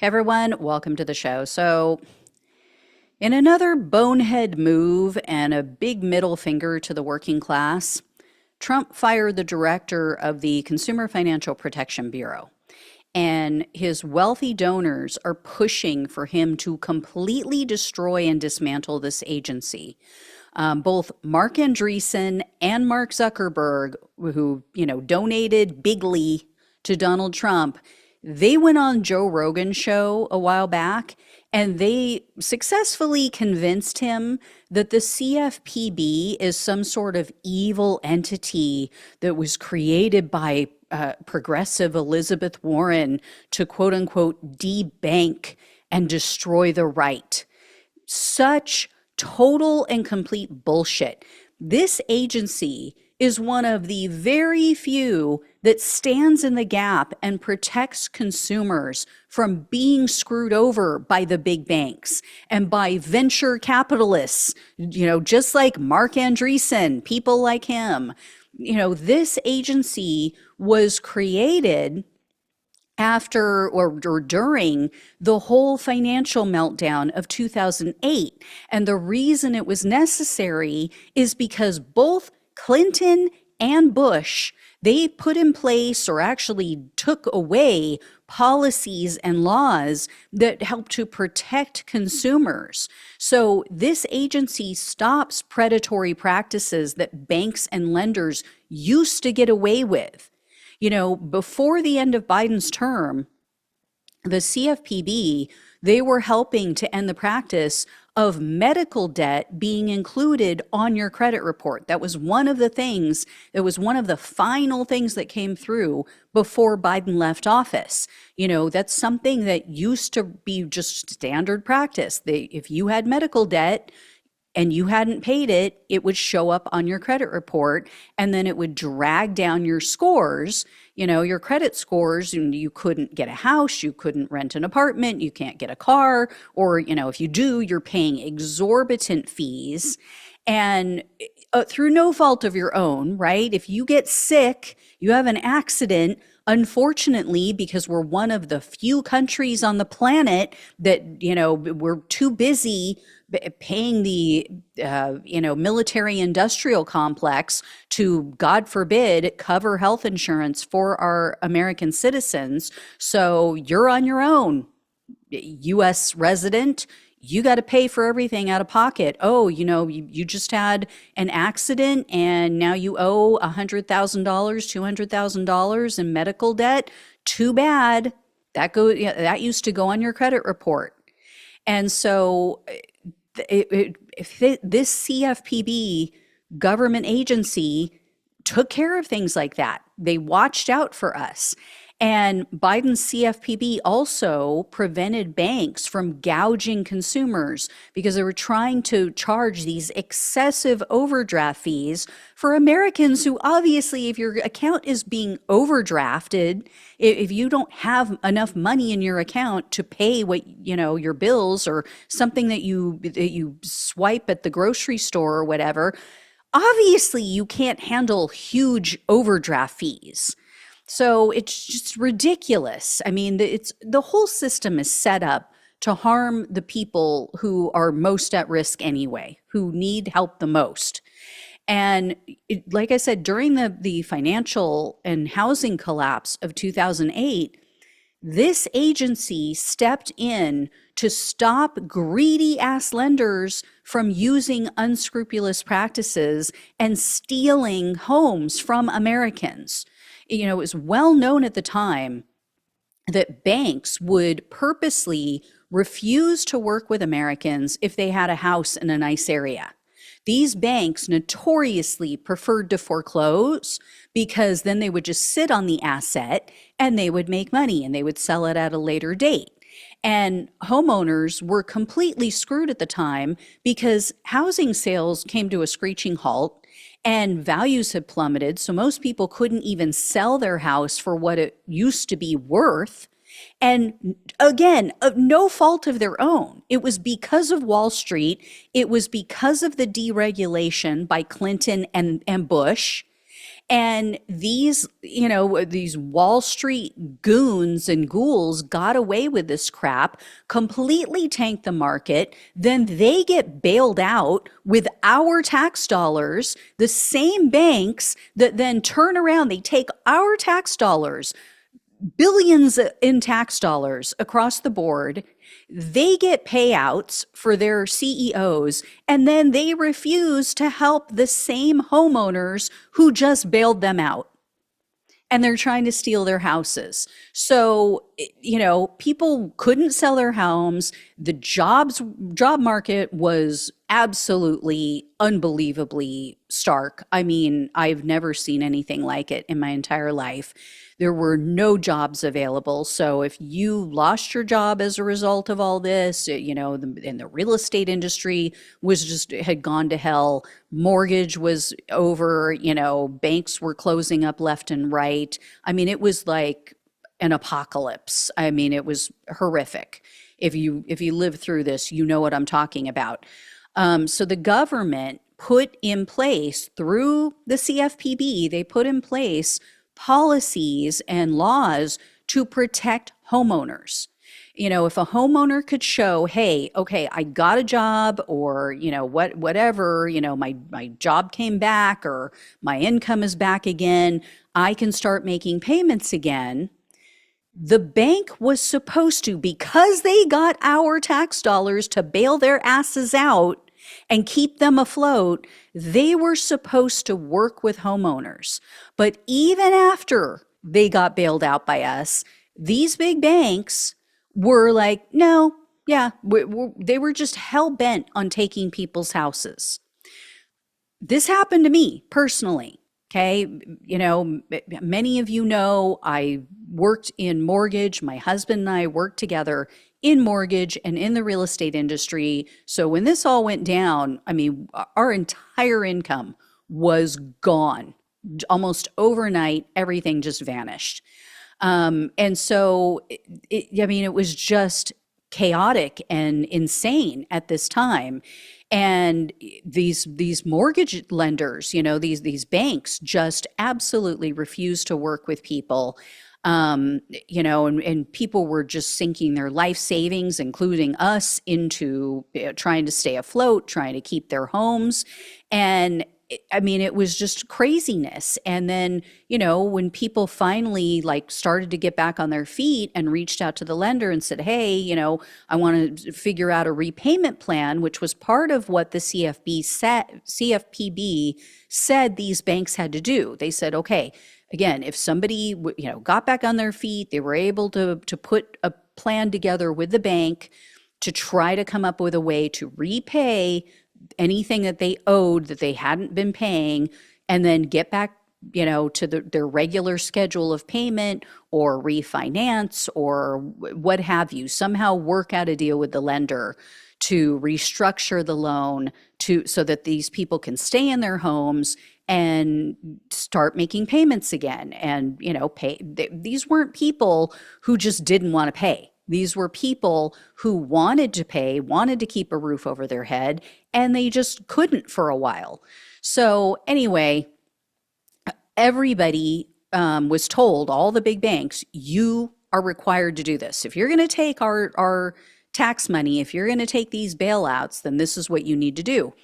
Hey everyone, welcome to the show. So, in another bonehead move and a big middle finger to the working class, Trump fired the director of the Consumer Financial Protection Bureau. And his wealthy donors are pushing for him to completely destroy and dismantle this agency. Both Mark Andreessen and Mark Zuckerberg, who, donated bigly to Donald Trump, they went on Joe Rogan's show a while back and they successfully convinced him that the CFPB is some sort of evil entity that was created by progressive Elizabeth Warren to quote unquote debank and destroy the right. Such total and complete bullshit. This agency is one of the very few that stands in the gap and protects consumers from being screwed over by the big banks and by venture capitalists, just like Mark Andreessen, people like him. This agency was created after or during the whole financial meltdown of 2008. And the reason it was necessary is because both Clinton and Bush, they put in place or actually took away policies and laws that help to protect consumers. So this agency stops predatory practices that banks and lenders used to get away with. Before the end of Biden's term, the CFPB, they were helping to end the practice of medical debt being included on your credit report. That was one of the things, that was one of the final things that came through before Biden left office. That's something that used to be just standard practice. If you had medical debt, and you hadn't paid it, it would show up on your credit report and then it would drag down your scores, your credit scores, and you couldn't get a house, you couldn't rent an apartment, you can't get a car, or, if you do, you're paying exorbitant fees and through no fault of your own, right? If you get sick, you have an accident, unfortunately, because we're one of the few countries on the planet that, we're too busy paying the, military industrial complex to, God forbid, cover health insurance for our American citizens. So you're on your own, U.S. resident. You got to pay for everything out of pocket. Oh, you just had an accident and now you owe $100,000, $200,000 in medical debt. Too bad. That used to go on your credit report. And so this CFPB government agency took care of things like that. They watched out for us. And Biden's CFPB also prevented banks from gouging consumers because they were trying to charge these excessive overdraft fees for Americans who obviously, if your account is being overdrafted, if you don't have enough money in your account to pay what, your bills or something that you swipe at the grocery store or whatever, obviously you can't handle huge overdraft fees. So it's just ridiculous. I mean, the whole system is set up to harm the people who are most at risk anyway, who need help the most. And like I said, during the financial and housing collapse of 2008, this agency stepped in to stop greedy ass lenders from using unscrupulous practices and stealing homes from Americans. It was well known at the time that banks would purposely refuse to work with Americans if they had a house in a nice area. These banks notoriously preferred to foreclose because then they would just sit on the asset and they would make money and they would sell it at a later date. And homeowners were completely screwed at the time because housing sales came to a screeching halt and values had plummeted. So most people couldn't even sell their house for what it used to be worth. And again, of no fault of their own. It was because of Wall Street. It was because of the deregulation by Clinton and Bush. And these Wall Street goons and ghouls got away with this crap, completely tanked the market. Then they get bailed out with our tax dollars, the same banks that then turn around, they take our tax dollars, billions in tax dollars across the board. They get payouts for their CEOs, and then they refuse to help the same homeowners who just bailed them out. And they're trying to steal their houses. So, people couldn't sell their homes. The job market was absolutely unbelievably stark. I mean, I've never seen anything like it in my entire life. There were no jobs available. So if you lost your job as a result of all this, and the real estate industry had gone to hell. Mortgage was over, banks were closing up left and right. I mean, it was like an apocalypse. I mean, it was horrific. If you live through this, you know what I'm talking about. So the government put in place, through the CFPB, they put in place policies and laws to protect homeowners. If a homeowner could show, hey, okay, I got a job, or whatever, my job came back, or my income is back again, I can start making payments again. The bank was supposed to, because they got our tax dollars to bail their asses out and keep them afloat, they were supposed to work with homeowners. But even after they got bailed out by us, these big banks were like, no, yeah, they were just hell bent on taking people's houses. This happened to me personally. Okay. Many of I worked in mortgage. My husband and I worked together in mortgage and in the real estate industry. So when this all went down, I mean, our entire income was gone. Almost overnight, everything just vanished. And so, it was just chaotic and insane at this time. And these mortgage lenders, these banks just absolutely refused to work with people. And people were just sinking their life savings, including us, into trying to stay afloat, trying to keep their homes. And it was just craziness. And then, when people finally started to get back on their feet and reached out to the lender and said, hey, I want to figure out a repayment plan, which was part of what the CFPB said these banks had to do. They said, okay, again, if somebody, got back on their feet, they were able to put a plan together with the bank to try to come up with a way to repay anything that they owed that they hadn't been paying, and then get back, to their regular schedule of payment, or refinance, or what have you, somehow work out a deal with the lender to restructure the loan so that these people can stay in their homes and start making payments again. And, pay. These weren't people who just didn't want to pay. These were people who wanted to pay, wanted to keep a roof over their head, and they just couldn't for a while. So anyway, everybody was told, all the big banks, you are required to do this. If you're going to take our tax money, if you're going to take these bailouts, then this is what you need to do.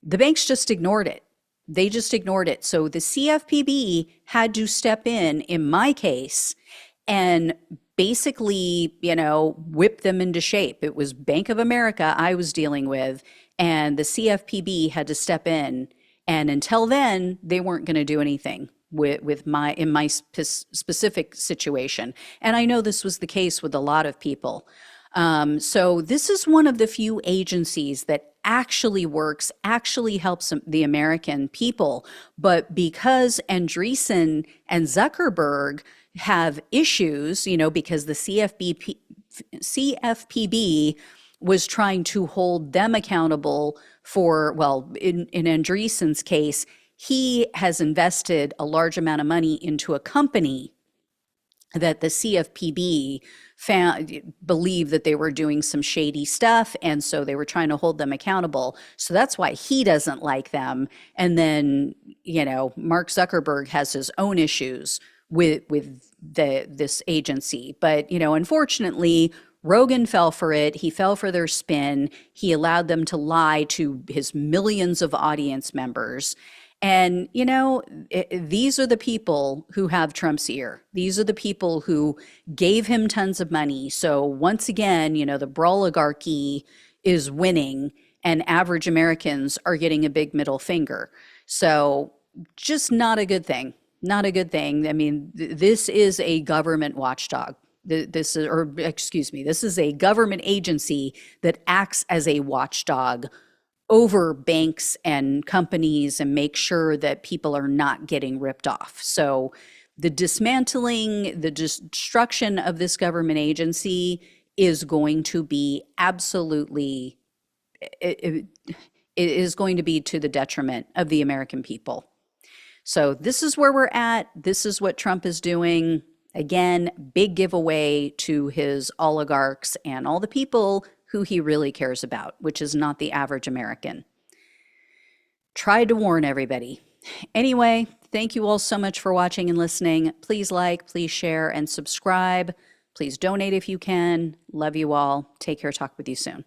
The banks just ignored it. They just ignored it. So the CFPB had to step in my case, and basically, whip them into shape. It was Bank of America I was dealing with, and the CFPB had to step in. And until then, they weren't going to do anything in my specific situation. And I know this was the case with a lot of people. So this is one of the few agencies that actually works, actually helps the American people. But because Andreessen and Zuckerberg have issues, because the CFPB was trying to hold them accountable for, well, in Andreessen's case, he has invested a large amount of money into a company that the CFPB believed that they were doing some shady stuff, and so they were trying to hold them accountable. So that's why he doesn't like them. And then, Mark Zuckerberg has his own issues with this agency. But, unfortunately, Rogan fell for it. He fell for their spin. He allowed them to lie to his millions of audience members. And, these are the people who have Trump's ear. These are the people who gave him tons of money. So once again, the oligarchy is winning and average Americans are getting a big middle finger. So just not a good thing. Not a good thing. I mean, this is a government watchdog. This is a government agency that acts as a watchdog over banks and companies and make sure that people are not getting ripped off. So the dismantling, the destruction of this government agency is going to be absolutely, it is going to be to the detriment of the American people. So this is where we're at. This is what Trump is doing. Again, big giveaway to his oligarchs and all the people who he really cares about, which is not the average American. Tried to warn everybody. Anyway, thank you all so much for watching and listening. Please like, please share, and subscribe. Please donate if you can. Love you all. Take care. Talk with you soon.